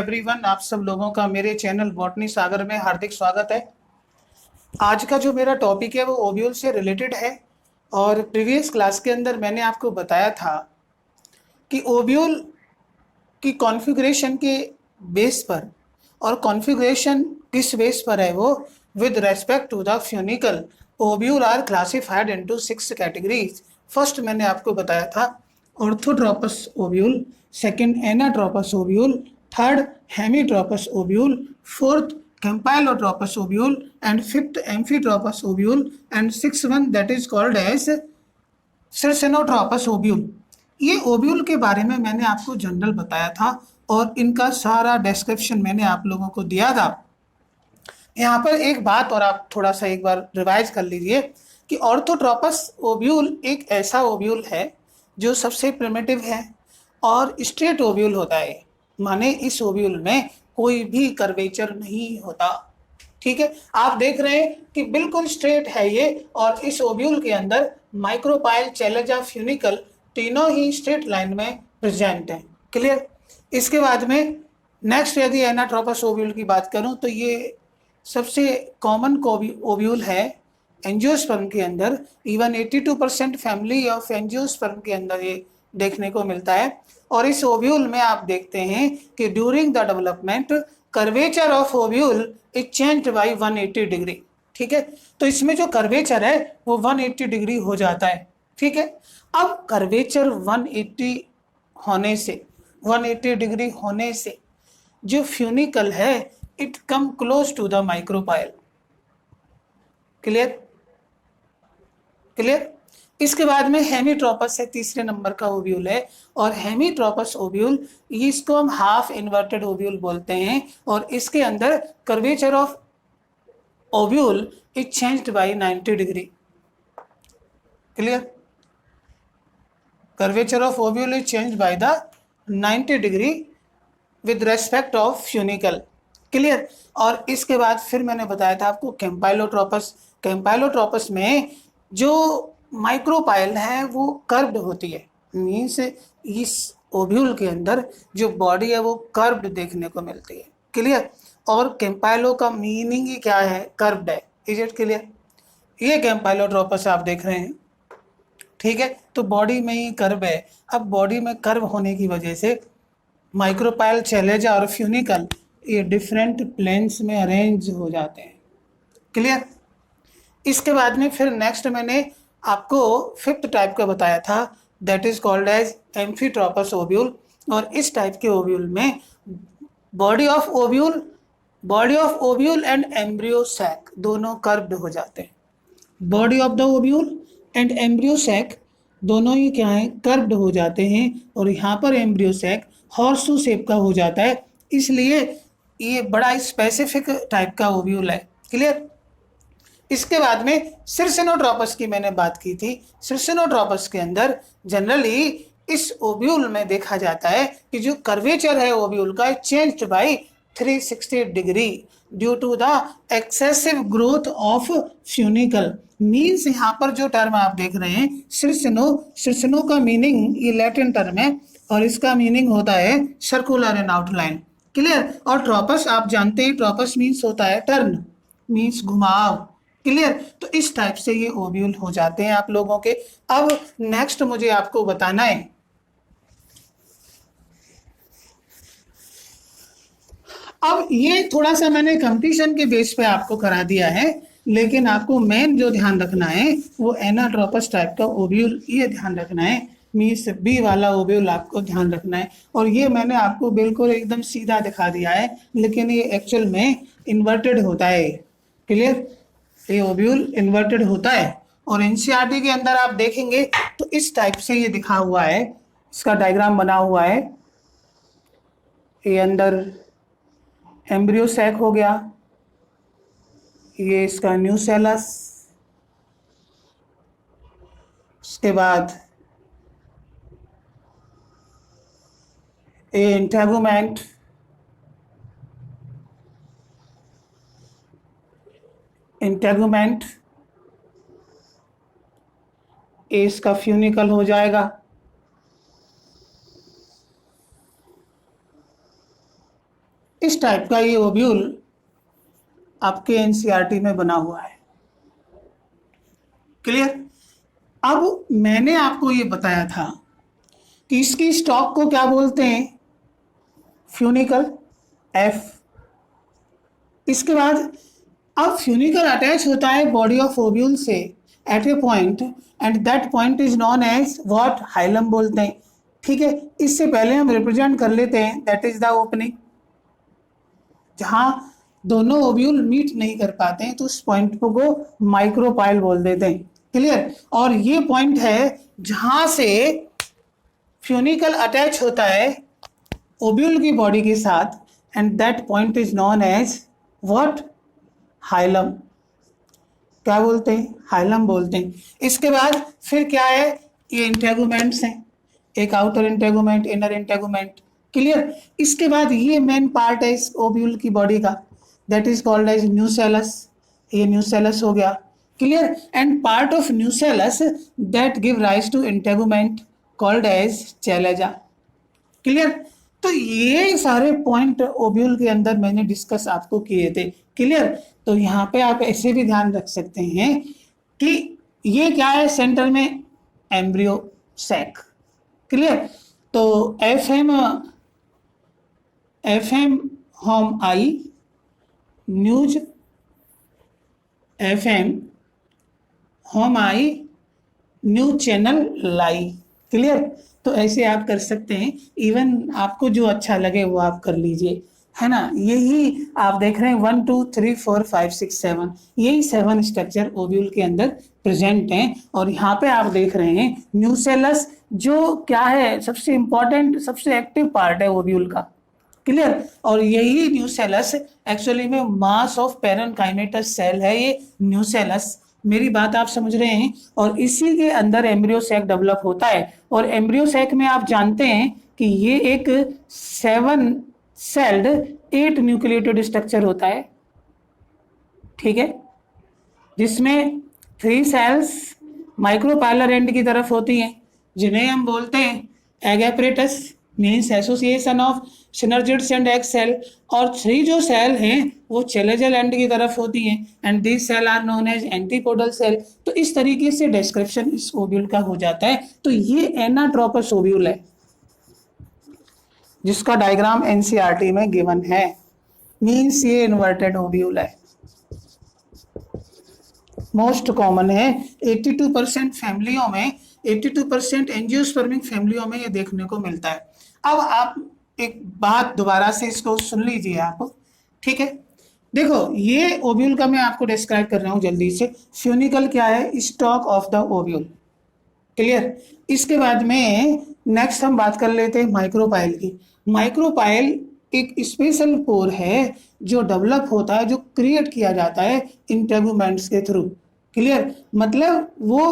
Everyone, आप सब लोगों का मेरे चैनल बॉटनी सागर में हार्दिक स्वागत है। आज का जो मेरा टॉपिक है वो ओव्यूल से रिलेटेड है। और प्रीवियस क्लास के अंदर मैंने आपको बताया था कि ओव्यूल की कॉन्फ़िगरेशन के बेस पर, और कॉन्फ़िगरेशन किस बेस पर है वो, with respect to the funicle ovule are classified into 6 categories. First मैंने आपको बताया था orthotropous ovule, second anatropous ovule, third hemitropous ovule, fourth campylotropous ovule, and fifth amphitropous ovule, and six one that is called as circinotropous ovule. ये ovule के बारे में मैंने आपको जनरल बताया था और इनका सारा डिस्क्रिप्शन मैंने आप लोगों को दिया था। यहाँ पर एक बात और आप थोड़ा सा एक बार रिवाइज कर लीजिए कि ऑर्थोट्रोपस ओव्यूल एक ऐसा ओव्यूल है जो सबसे प्रिमिटिव है और स्ट्रेट ओव्यूल होता है, माने इस ओव्यूल में कोई भी कर्वेचर नहीं होता। ठीक है, आप देख रहे हैं कि बिल्कुल स्ट्रेट है ये, और इस ओव्यूल के अंदर माइक्रोपाइल, चैलेजा, फ्यूनिकल तीनों ही स्ट्रेट लाइन में प्रेजेंट हैं। क्लियर। इसके बाद में नेक्स्ट यदि एनाट्रोपस ओव्यूल की बात करूं तो ये सबसे कॉमन ओव्यूल है एंजियोस्पर्म के अंदर। इवन 82% फैमिली ऑफ एंजियोस्पर्म के अंदर ये देखने को मिलता है। और इस ओव्यूल में आप देखते हैं कि during the development curvature of ovule is changed by 180 degree. ठीक है, तो इसमें जो कर्वेचर है वो 180 डिग्री हो जाता है। ठीक है, अब कर्वेचर 180 डिग्री होने से जो फ्यूनिकल है it come close to the micropyle. Clear clear. इसके बाद में हेमीट्रोपस है, तीसरे नंबर का ओव्यूल है। और हेमीट्रोपस ओव्यूल, इसको हम हाफ इन्वर्टेड ओव्यूल बोलते हैं, और इसके अंदर curvature of ovule is changed by 90 degree. Clear. Curvature of ovule is changed by the 90 degree with respect of funicle. Clear. और इसके बाद फिर मैंने बताया था आपको कैम्पाइलोट्रोपस। कैम्पाइलोट्रोपस में जो माइक्रोपाइल है वो कर्व्ड होती है, मीन्स इस ओव्यूल के अंदर जो बॉडी है वो कर्व्ड देखने को मिलती है। क्लियर। और कैम्पाइलो का मीनिंग ही क्या है? कर्व्ड है। Is it clear? ये कैम्पाइलोट्रोपस आप देख रहे हैं। ठीक है, तो बॉडी में ही कर्व है। अब बॉडी में कर्व होने की वजह से माइक्रोपाइल, चैलेजा और फ्यूनिकल ये डिफरेंट प्लेन्स में अरेंज हो जाते हैं। क्लियर। इसके बाद में फिर नेक्स्ट मैंने आपको फिफ्थ टाइप का बताया था, that is called as amphitropous ovule. और इस टाइप के ओव्यूल में body of ovule and embryo sac दोनों कर्व्ड हो जाते हैं। Body of the ovule and embryo sac दोनों ही क्या है? कर्व्ड हो जाते हैं। और यहाँ पर एम्ब्रियो सैक हॉर्सू शेप का हो जाता है, इसलिए ये बड़ा स्पेसिफिक टाइप का ओव्यूल है। क्लियर। इसके बाद में सिरसेनोट्रोपस की मैंने बात की थी। सिरसेनोट्रोपस के अंदर जनरली इस ओव्यूल में देखा जाता है कि जो कर्वेचर है ओव्यूल का changed by 360 degree due to the excessive growth of funicle. Means यहाँ पर जो टर्म आप देख रहे हैं सिरसेनो का मीनिंग ये लैटिन टर्म है, और इसका मीनिंग होता है सर्कुलर इन आउटलाइन। क्लियर। और ट्रोपस आप जानते हैं, ट्रोपस मीन्स होता है टर्न, मीन्स घुमाव। क्लियर। तो इस टाइप से ये ओव्यूल हो जाते हैं आप लोगों के। अब नेक्स्ट मुझे आपको बताना है, अब ये थोड़ा सा मैंने कंपटीशन के बेस पे आपको करा दिया है, लेकिन आपको मेन जो ध्यान रखना है वो एनाट्रोपस टाइप का ओव्यूल, ये ध्यान रखना है। मीन्स बी वाला ओव्यूल आपको ध्यान रखना है। और ये मैंने आपको बिल्कुल एकदम सीधा दिखा दिया है, लेकिन ये एक्चुअल में इन्वर्टेड होता है। क्लियर। ये ओव्यूल इन्वर्टेड होता है। और एनसीईआरटी के अंदर आप देखेंगे तो इस टाइप से ये दिखा हुआ है, इसका डायग्राम बना हुआ है। ये अंदर एम्ब्रियो सैक हो गया, ये इसका न्यूसेलस, उसके बाद ये इंटेगुमेंट, ये इसका फ्यूनिकल हो जाएगा। इस टाइप का ये ओव्यूल आपके एनसीईआरटी में बना हुआ है। क्लियर? अब मैंने आपको ये बताया था कि इसकी स्टॉक को क्या बोलते हैं, फ्यूनिकल, एफ। इसके बाद अब फ्यूनिकल अटैच होता है बॉडी ऑफ ओव्यूल से at a point and that point is known as what, hilum बोलते हैं। ठीक है, इससे पहले हम रिप्रेजेंट कर लेते हैं, दैट इज द ओपनिंग। जहां दोनों ओव्यूल मीट नहीं कर पाते हैं तो उस पॉइंट को माइक्रोपाइल बोल देते हैं। क्लियर? और ये पॉइंट है जहां से फ्यूनिकल अटैच होता है ओव्यूल की बॉडी के साथ and that point is known as what, hilum. क्या बोलते हैं? हाइलम बोलते हैं। इसके बाद फिर क्या है, ये इंटेगुमेंट्स हैं, एक outer integument, inner integument. Clear? इसके बाद ये मेन पार्ट है इस ओव्यूल की बॉडी का, that is called as nucellus. ये न्यूसेलस हो गया। Clear? And part of nucellus that give rise to integument called as chalaza. Clear? तो ये सारे पॉइंट ओव्यूल के अंदर मैंने डिस्कस आपको किए थे। क्लियर? तो यहाँ पे आप ऐसे भी ध्यान रख सकते हैं कि ये क्या है, सेंटर में एम्ब्रियो सैक। क्लियर? तो F am home I, news F am home I, new channel lie. Clear? तो ऐसे आप कर सकते हैं, इवन आपको जो अच्छा लगे वो आप कर लीजिए, है ना। यही आप देख रहे हैं 1 2 3 4 5 6 7, यही 7 स्ट्रक्चर ओव्यूल के अंदर प्रेजेंट हैं। और यहाँ पे आप देख रहे हैं न्यूसेलस, जो क्या है, सबसे इंपॉर्टेंट, सबसे एक्टिव पार्ट है ओव्यूल का। क्लियर? और यही न्यूसेलस एक्चुअली में मास ऑफ पैरेन्काइमेटस सेल है, ये न्यूसेलस। मेरी बात आप समझ रहे हैं? और इसी के अंदर एम्ब्रियो सैक डेवलप होता है। और एम्ब्रियो सैक में आप जानते हैं कि ये एक 7 सेल्ड 8 न्यूक्लिएटेड स्ट्रक्चर होता है। ठीक है, जिसमें 3 सेल्स माइक्रोपाइलर एंड की तरफ होती हैं, जिन्हें हम बोलते हैं egg apparatus, means association of synergids and egg cell. और 3 जो सेल हैं वो चैलेजल एंड की तरफ होती हैं and this cell are known as antipodal cell. तो इस तरीके से डिस्क्रिप्शन इस ओव्यूल का हो जाता है। तो ये एनाट्रोपस ओव्यूल है जिसका डायग्राम एनसीईआरटी में गिवन है, मीन्स ये इन्वर्टेड ओव्यूल है, मोस्ट कॉमन है। 82% फैमिलियों में, 82% एंजियोस्पर्मिक फैमिलियों में ये देखने को मिलता है। अब आप एक बात दोबारा से इसको सुन लीजिए आप। ठीक है, देखो ये ओव्यूल का मैं आपको डिस्क्राइब कर रहा हूं जल्दी से। फ्यूनिकल क्या है, stock of the ovule. Clear? इसके बाद में नेक्स्ट हम बात कर लेते हैं माइक्रोपाइल की। माइक्रोपाइल एक स्पेशल पोर है जो डेवलप होता है, जो क्रिएट किया जाता है इंटेगुमेंट्स के थ्रू। क्लियर? मतलब वो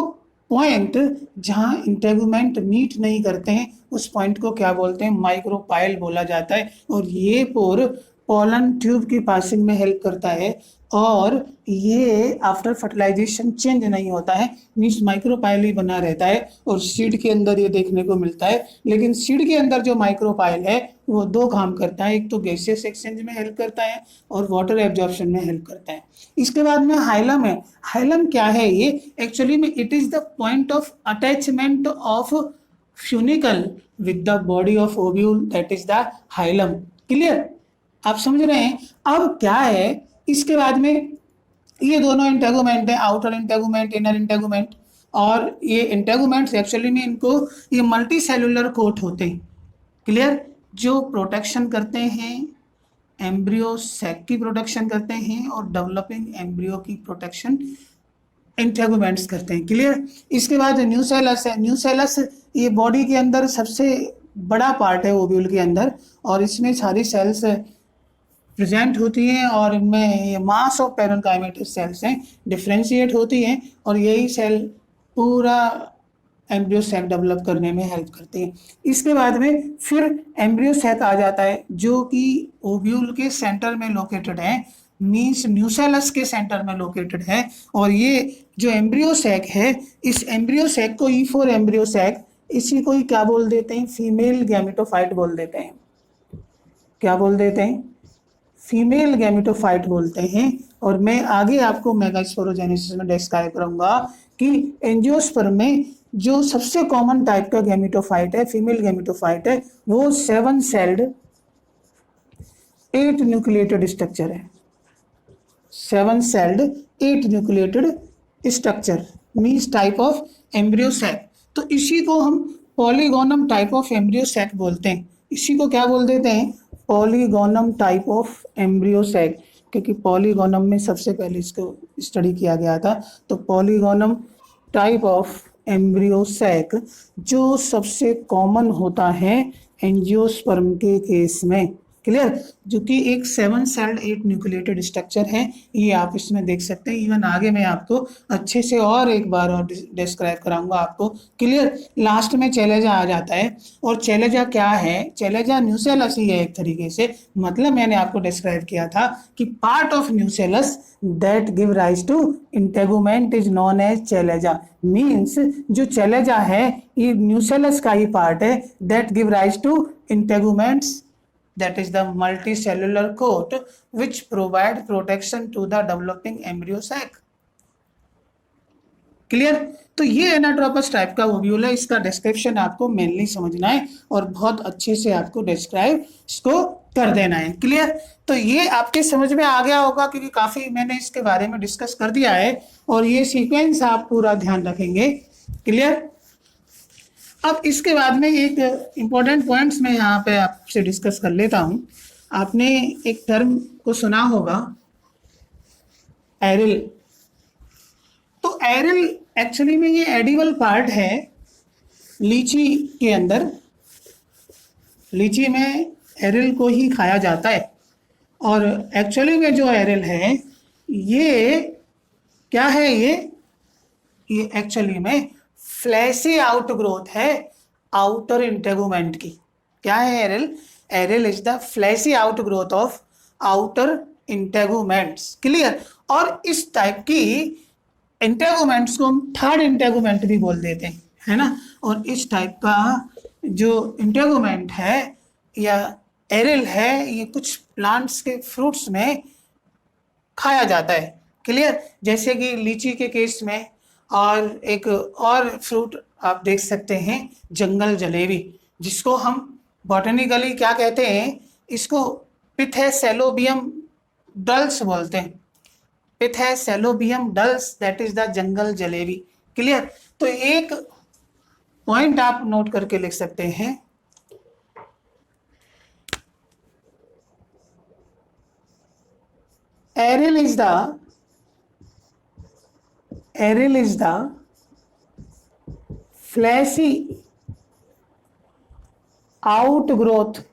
पॉइंट जहां इंटेगुमेंट मीट नहीं करते हैं उस पॉइंट को क्या बोलते हैं, माइक्रोपाइल बोला जाता है। और ये पोर पोलन ट्यूब की पासिंग में हेल्प करता है और ये आफ्टर फर्टिलाइजेशन चेंज नहीं होता है, मीन्स माइक्रोपाइल ही बना रहता है। और सीड के अंदर ये देखने को मिलता है। लेकिन सीड के अंदर जो माइक्रोपाइल है वो 2 काम करता है, एक तो गैसियस एक्सचेंज में हेल्प करता है और वाटर एब्जॉर्प्शन में हेल्प करता है। इसके बाद में हाइलम है। हाइलम क्या है, ये एक्चुअली में it is the point of attachment of funicle with the body of ovule, that is the hilum. Clear? आप समझ रहे हैं? अब क्या है, इसके बाद में ये दोनों इंटेगुमेंट है, आउटर इंटेगुमेंट, इनर इंटेगुमेंट। और ये इंटेगुमेंट्स एक्चुअली में इनको ये मल्टी सेलुलर कोट होते हैं। क्लियर? जो प्रोटेक्शन करते हैं एम्ब्रियो सैक की प्रोटेक्शन करते हैं और डेवलपिंग एम्ब्रियो की प्रोटेक्शन इंटेगुमेंट्स करते हैं। क्लियर? इसके बाद न्यूसेलस है। न्यूसेलस ये बॉडी के अंदर सबसे बड़ा पार्ट है ओव्यूल के अंदर और इसमें सारी सेल्स प्रेजेंट होती हैं और इनमें ये मास ऑफ पैरेन्काइमेटस सेल्स हैं, डिफ्रेंशिएट होती हैं और यही सेल पूरा एम्ब्रियो सैक डेवलप करने में हेल्प करती है। इसके बाद में फिर एम्ब्रियो सैक आ जाता है जो कि ओव्यूल के सेंटर में लोकेटेड है, मीन्स न्यूसेलस के सेंटर में लोकेटेड है। और ये जो एम्ब्रियो सैक है, इस एम्ब्रियो सैक को E4 एम्ब्रियो सैक, इसी को ही क्या बोल देते हैं, फीमेल गैमेटोफाइट बोल देते हैं। क्या बोल देते हैं? फीमेल गैमेटोफाइट बोलते हैं। और मैं आगे आपको मेगास्पोरोजेनेसिस में डिस्क्राइब करूंगा कि एंजियोस्पर्म में जो सबसे कॉमन टाइप का गैमेटोफाइट है, फीमेल गैमेटोफाइट है, वो 7 सेल्ड 8 न्यूक्लिएटेड स्ट्रक्चर है। 7 celled 8 nucleated structure means type of embryo sac. तो इसी को हम polygonum type of embryo sac बोलते हैं। इसी को क्या बोल देते हैं? Polygonum type of embryo sac, क्योंकि पॉलीगोनम में सबसे पहले इसको स्टडी किया गया था। तो polygonum type of embryo sac जो सबसे कॉमन होता है एंजियोस्पर्म के केस में। क्लियर? जो कि एक 7 सेल्ड 8 न्यूक्लिएटेड स्ट्रक्चर है, ये आप इसमें देख सकते हैं। इवन आगे मैं आपको अच्छे से और एक बार और डिस्क्राइब कराऊंगा आपको। क्लियर? लास्ट में चैलेजा आ जाता है। और चैलेजा क्या है? चैलेजा न्यूसेलस ही है एक तरीके से। मतलब मैंने आपको डिस्क्राइब किया था कि part of nucellus that give rise to integument is known as chalaza. Means जो चैलेजा है ये न्यूसेलस का ही पार्ट है that give rise to integuments, that is the multicellular coat which provide protection to the developing embryo sac. Clear? तो ये anatropous type का ovule है। इसका डिस्क्रिप्शन आपको मेनली समझना है और बहुत अच्छे से आपको डिस्क्राइब इसको कर देना है। क्लियर? तो ये आपके समझ में आ गया होगा क्योंकि काफी मैंने इसके बारे में डिस्कस कर दिया है और ये सीक्वेंस आप पूरा ध्यान रखेंगे। क्लियर? अब इसके बाद में एक इम्पोर्टेंट पॉइंट्स मैं यहाँ पे आपसे डिस्कस कर लेता हूँ। आपने एक टर्म को सुना होगा, एरिल। तो एरिल एक्चुअली में ये एडिबल पार्ट है लीची के अंदर। लीची में एरिल को ही खाया जाता है। और एक्चुअली में जो एरिल है ये क्या है? ये एक्चुअली में फ्लैशी आउट ग्रोथ है आउटर इंटेगुमेंट की। क्या है aril? Aril is the fleshy out growth of outer integuments. Clear? और इस टाइप की इंटेगुमेंट्स को हम थर्ड इंटेगुमेंट भी बोल देते हैं, है ना। और इस टाइप का जो इंटेगुमेंट है या एरिल है ये कुछ प्लांट्स के फ्रूट्स में खाया जाता है। क्लियर? जैसे कि लीची के केस में, और एक और फ्रूट आप देख सकते हैं जंगल जलेबी, जिसको हम बॉटनिकली क्या कहते हैं? इसको पिथेसेलोबियम डल्स बोलते हैं। Pithecellobium dulce that is the jungle jalebi. Clear? तो एक पॉइंट आप नोट करके लिख सकते हैं, aril is the fleshy outgrowth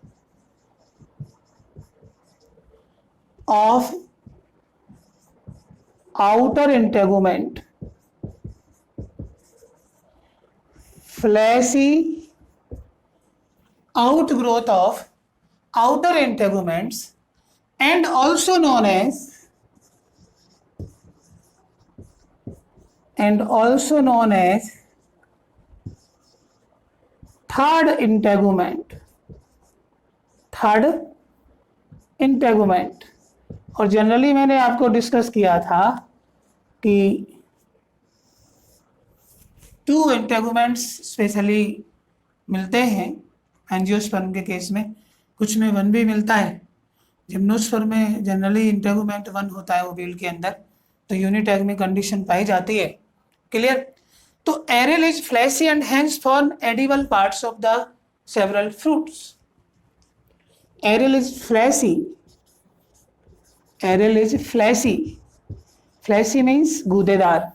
of outer integument. Fleshy outgrowth of outer integuments and also known as third integument। और जनरली मैंने आपको डिस्कस किया था कि 2 इंटेगुमेंट्स स्पेशली मिलते हैं एंजियोस्पर्म के केस में, कुछ में 1 भी मिलता है। जिम्नोस्पर्म में जनरली इंटेगुमेंट 1 होता है ओव्यूल के अंदर, तो यूनिटैगमी कंडीशन पाई जाती है। क्लियर? तो aril is fleshy and hence form edible parts of the several fruits. Aril is fleshy, fleshy means गूदेदार,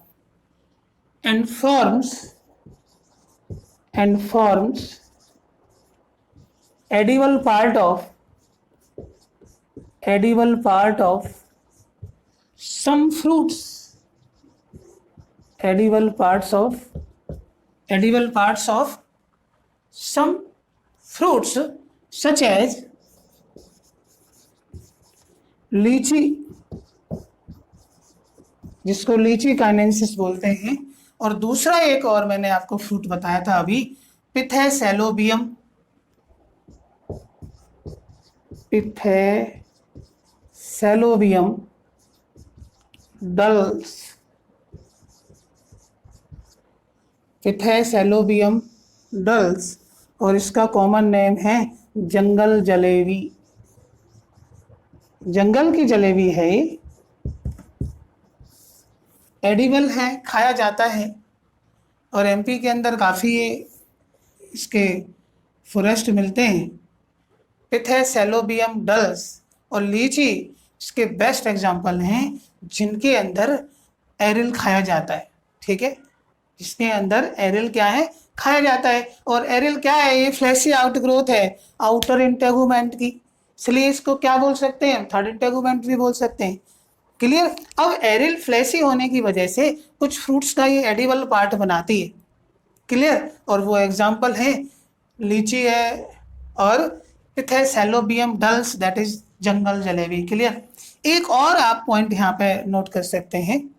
and forms edible part of some fruits, edible parts of some fruits such as लीची, जिसको लीची काइनेंसिस बोलते हैं। और दूसरा एक और मैंने आपको फ्रूट बताया था अभी, पिथेसेलोबियम सैलोबियम डल्स, पिथेसैलोबियम डल्स, और इसका कॉमन नेम है जंगल जलेबी। जंगल की जलेबी है ये, एडिबल है, खाया जाता है, और एमपी के अंदर काफ़ी इसके फॉरेस्ट मिलते हैं। पिथेसैलोबियम डल्स और लीची इसके बेस्ट एग्जाम्पल हैं जिनके अंदर एरिल खाया जाता है। ठीक है, जिसके अंदर एरिल क्या है, खाया जाता है। और एरिल क्या है, ये फ्लैशी आउटग्रोथ है आउटर इंटेगुमेंट की, इसलिए इसको क्या बोल सकते हैं, थर्ड इंटेगुमेंट भी बोल सकते हैं। क्लियर। अब एरिल फ्लैशी होने की वजह से कुछ फ्रूट्स का ये एडिबल पार्ट बनाती है। क्लियर। और वो एग्जाम्पल है लीची है और Pithecellobium dulce, that is jungle jalebi. Clear. एक और आप पॉइंट यहाँ पे नोट कर सकते हैं,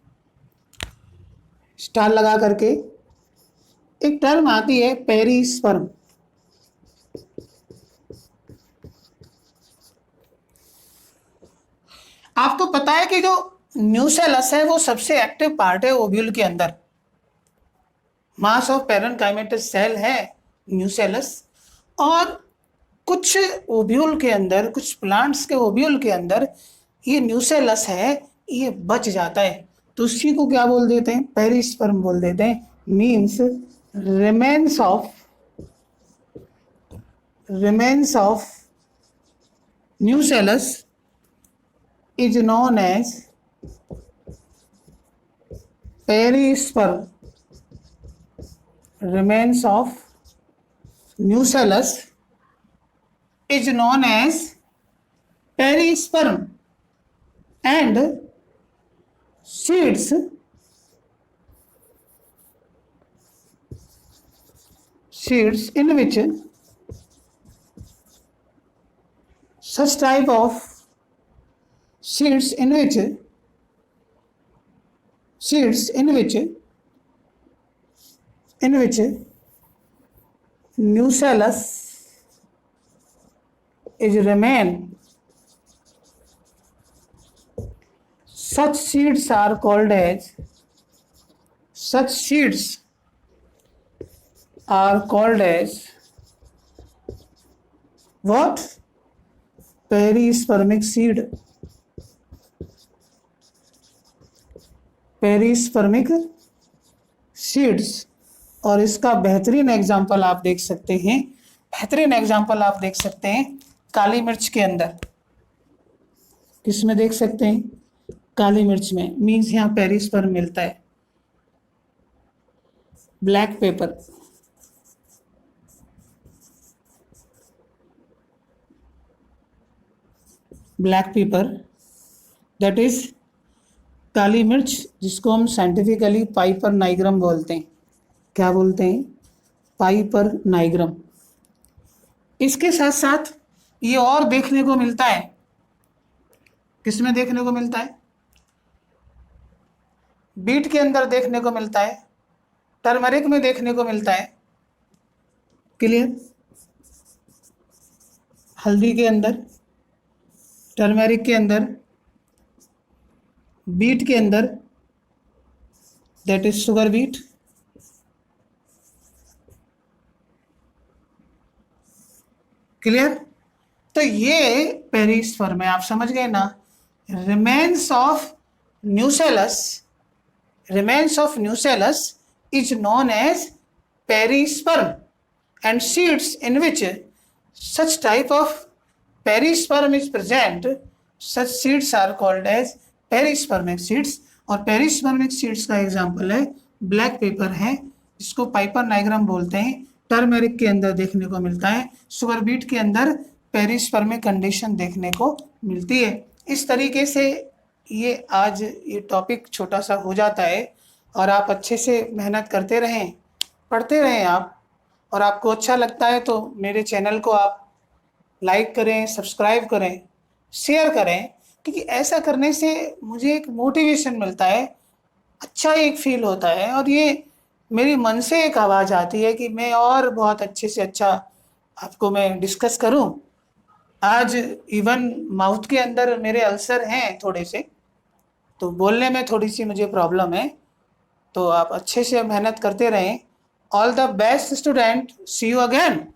स्टार लगा करके, एक टर्म आती है पेरिस्पर्म। आपको पता है कि जो न्यूसेलस है वो सबसे एक्टिव पार्ट है ओव्यूल के अंदर। मास ऑफ पैरेन्काइमेटस सेल है न्यूसेलस, और कुछ ओव्यूल के अंदर, कुछ प्लांट्स के ओव्यूल के अंदर ये न्यूसेलस है, ये बच जाता है, तो उसी को क्या बोल देते हैं, पेरिस्पर्म बोल देते हैं। Means remains of nucellus is known as perisperm। remains of nucellus is known as perisperm, and seeds in which such type of seeds in which nucellus is remain, such seeds are called as what? Perispermic seed. Perispermic seeds. और इसका बेहतरीन example आप देख सकते हैं, काली मिर्च के अंदर। किसमें देख सकते हैं, काली मिर्च में, मीन्स यहाँ पेरिस्पर्म मिलता है। ब्लैक पेपर, दैट इज काली मिर्च, जिसको हम साइंटिफिकली पाइपर नाइग्रम बोलते हैं। क्या बोलते हैं, पाइपर नाइग्रम। इसके साथ साथ ये और देखने को मिलता है, किसमें देखने को मिलता है, बीट के अंदर देखने को मिलता है, टर्मरिक में देखने को मिलता है। क्लियर। हल्दी के अंदर, टर्मेरिक के अंदर, बीट के अंदर, that is sugar beet. Clear. तो ये पेरिस्पर्म है, आप समझ गए ना। Remains of nucellus is known as perisperm, and seeds in which such type of perisperm is present, such seeds are called as perispermic seeds। और पेरिस्पर्मिक सीड्स का example है ब्लैक पेपर है, जिसको पाइपर नाइग्रम बोलते हैं। Turmeric के अंदर देखने को मिलता है, शुगर बीट के अंदर पेरिस्पर्मिक कंडीशन देखने को मिलती है। इस तरीके से ये आज ये टॉपिक छोटा सा हो जाता है, और आप अच्छे से मेहनत करते रहें, पढ़ते रहें आप, और आपको अच्छा लगता है तो मेरे चैनल को आप लाइक करें, सब्सक्राइब करें, शेयर करें, क्योंकि ऐसा करने से मुझे एक मोटिवेशन मिलता है, अच्छा एक फील होता है, और ये मेरी मन से एक आवाज़ आती है कि मैं और बहुत अच्छे से अच्छा आपको मैं डिस्कस करूं। आज इवन माउथ के अंदर मेरे अल्सर हैं थोड़े से, तो बोलने में थोड़ी सी मुझे प्रॉब्लम है। तो आप अच्छे से मेहनत करते रहें। All the best student, see you again.